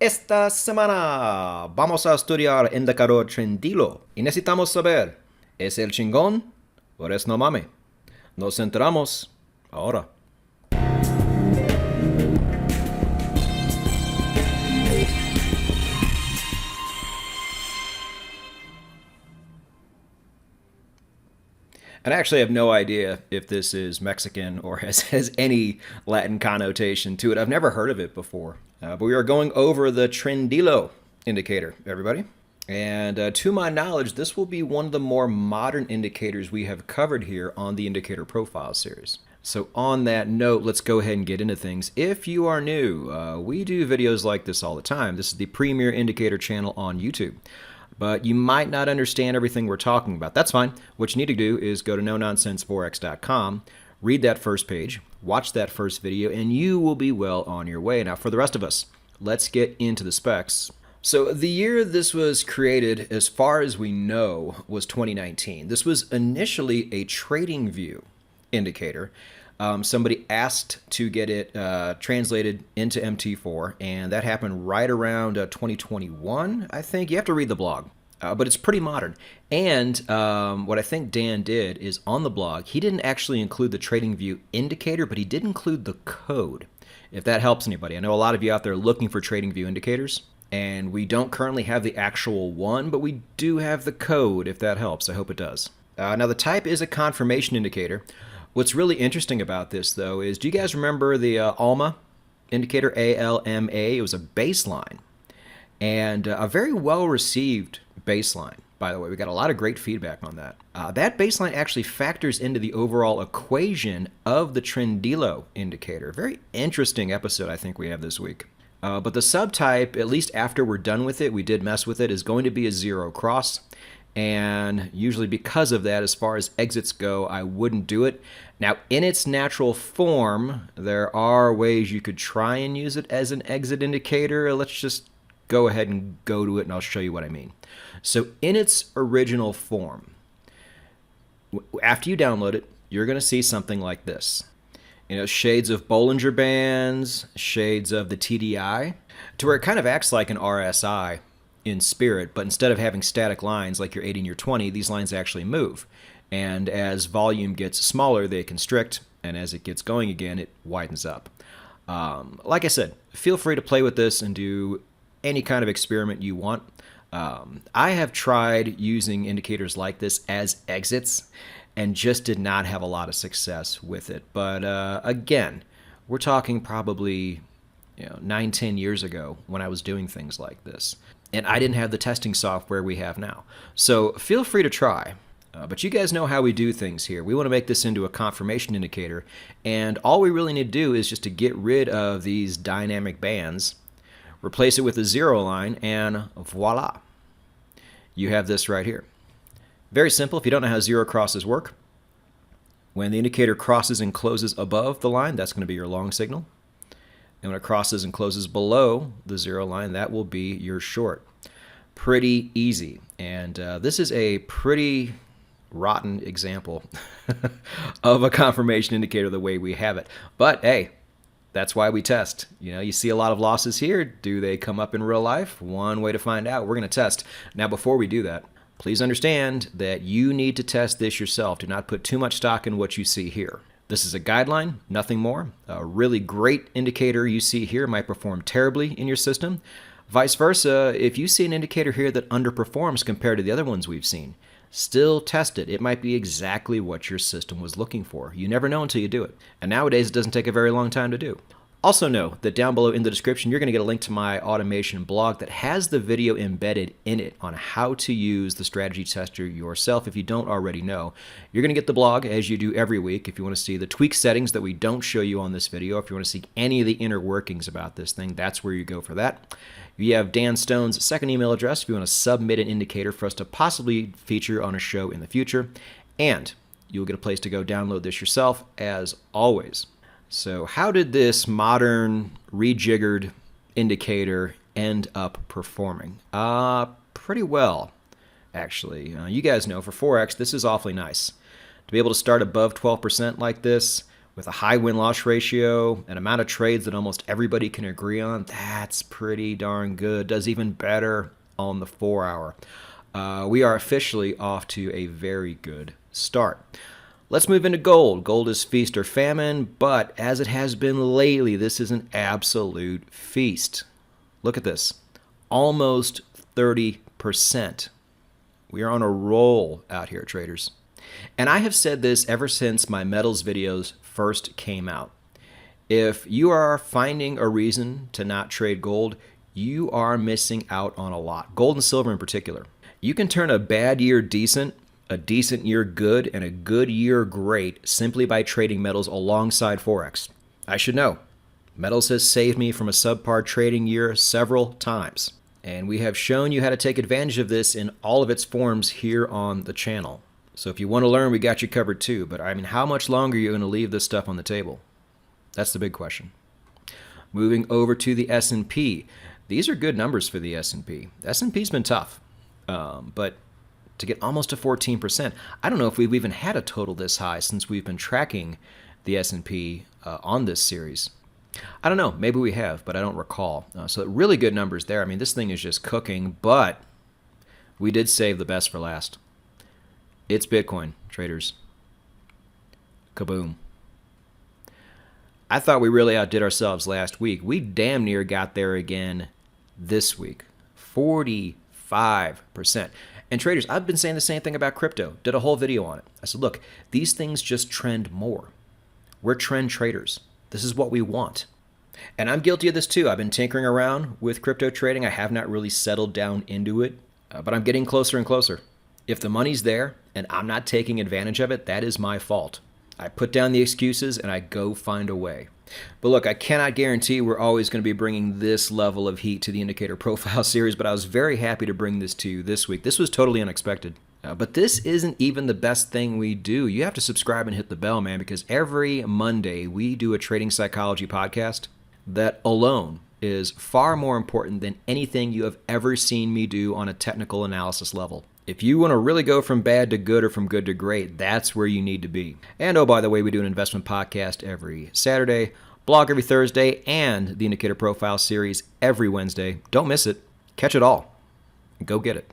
Esta semana vamos a estudiar indicador Trendilo y necesitamos saber, ¿es el chingón o es no mame? Nos enteramos ahora. And I actually have no idea if this is Mexican or has any Latin connotation to it. I've never heard of it before. But we are going over the Trendilo indicator, everybody. And to my knowledge, this will be one of the more modern indicators we have covered here on the Indicator Profile series. So on that note, let's go ahead and get into things. If you are new, we do videos like this all the time. This is the premier indicator channel on YouTube. But you might not understand everything we're talking about. That's fine. What you need to do is go to nononsenseforex.com, read that first page, watch that first video, and you will be well on your way. Now, for the rest of us, let's get into the specs. So the year this was created, as far as we know, was 2019. This was initially a trading view indicator. Somebody asked to get it translated into MT4, and that happened right around 2021, I think. You have to read the blog, but it's pretty modern. And what I think Dan did is on the blog, he didn't actually include the trading view indicator, but he did include the code, if that helps anybody. I know a lot of you out there looking for trading view indicators, and we don't currently have the actual one, but we do have the code, if that helps. I hope it does. Now, the type is a confirmation indicator. What's really interesting about this, though, is do you guys remember the ALMA indicator, ALMA? It was a baseline, and a very well-received baseline, by the way. We got a lot of great feedback on that. That baseline actually factors into the overall equation of the Trendilo indicator. Very interesting episode I think we have this week. But the subtype, at least after we're done with it, we did mess with it, is going to be a zero cross. And usually because of that, as far as exits go, I wouldn't do it. Now, in its natural form, there are ways you could try and use it as an exit indicator. Let's just go ahead and go to it, and I'll show you what I mean. So in its original form, after you download it, you're going to see something like this. You know, shades of Bollinger Bands, shades of the TDI, to where it kind of acts like an RSI in spirit, but instead of having static lines like your 80 and your 20, these lines actually move. And as volume gets smaller, they constrict, and as it gets going again, it widens up. Like I said, feel free to play with this and do any kind of experiment you want. I have tried using indicators like this as exits and just did not have a lot of success with it. But again, we're talking probably 9-10 years ago when I was doing things like this. And I didn't have the testing software we have now. So feel free to try. But you guys know how we do things here. We want to make this into a confirmation indicator. And all we really need to do is just to get rid of these dynamic bands, replace it with a zero line, and voila. You have this right here. Very simple. If you don't know how zero crosses work, when the indicator crosses and closes above the line, that's going to be your long signal. And when it crosses and closes below the zero line, that will be your short. Pretty easy. And this is a pretty rotten example of a confirmation indicator the way we have it. But hey, that's why we test. You see a lot of losses here. Do they come up in real life? One way to find out. We're going to test. Now, before we do that, please understand that you need to test this yourself. Do not put too much stock in what you see here. This is a guideline, nothing more. A really great indicator you see here might perform terribly in your system. Vice versa, if you see an indicator here that underperforms compared to the other ones we've seen, still test it. It might be exactly what your system was looking for. You never know until you do it. And nowadays, it doesn't take a very long time to do. Also know that down below in the description, you're going to get a link to my automation blog that has the video embedded in it on how to use the strategy tester yourself if you don't already know. You're going to get the blog as you do every week if you want to see the tweak settings that we don't show you on this video. If you want to see any of the inner workings about this thing, that's where you go for that. You have Dan Stone's second email address if you want to submit an indicator for us to possibly feature on a show in the future. And you'll get a place to go download this yourself as always. So how did this modern rejiggered indicator end up performing? Pretty well, actually. You guys know for Forex, this is awfully nice. To be able to start above 12% like this with a high win-loss ratio, an amount of trades that almost everybody can agree on, that's pretty darn good. Does even better on the 4-hour. We are officially off to a very good start. Let's move into gold. Gold is feast or famine, but as it has been lately, this is an absolute feast. Look at this. Almost 30%. We are on a roll out here, traders. And I have said this ever since my metals videos first came out. If you are finding a reason to not trade gold, you are missing out on a lot. Gold and silver in particular. You can turn a bad year decent, a decent year good, and a good year great simply by trading metals alongside Forex. I should know. Metals has saved me from a subpar trading year several times. And we have shown you how to take advantage of this in all of its forms here on the channel. So if you want to learn, we got you covered too. But I mean, how much longer are you going to leave this stuff on the table? That's the big question. Moving over to the S&P. These are good numbers for the S&P. The S&P's been tough. But to get almost to 14%, I don't know if we've even had a total this high since we've been tracking the S&P on this series. I don't know. Maybe we have, but I don't recall. So really good numbers there. I mean, this thing is just cooking, but we did save the best for last. It's Bitcoin, traders. Kaboom. I thought we really outdid ourselves last week. We damn near got there again this week. 45%. And traders, I've been saying the same thing about crypto. Did a whole video on it. I said, look, these things just trend more. We're trend traders. This is what we want. And I'm guilty of this too. I've been tinkering around with crypto trading. I have not really settled down into it, but I'm getting closer and closer. If the money's there and I'm not taking advantage of it, that is my fault. I put down the excuses and I go find a way. But look, I cannot guarantee we're always going to be bringing this level of heat to the indicator profile series, but I was very happy to bring this to you this week. This was totally unexpected. But this isn't even the best thing we do. You have to subscribe and hit the bell, man, because every Monday we do a trading psychology podcast that alone is far more important than anything you have ever seen me do on a technical analysis level. If you want to really go from bad to good or from good to great, that's where you need to be. And oh, by the way, we do an investment podcast every Saturday, blog every Thursday, and the Indicator Profile series every Wednesday. Don't miss it. Catch it all. Go get it.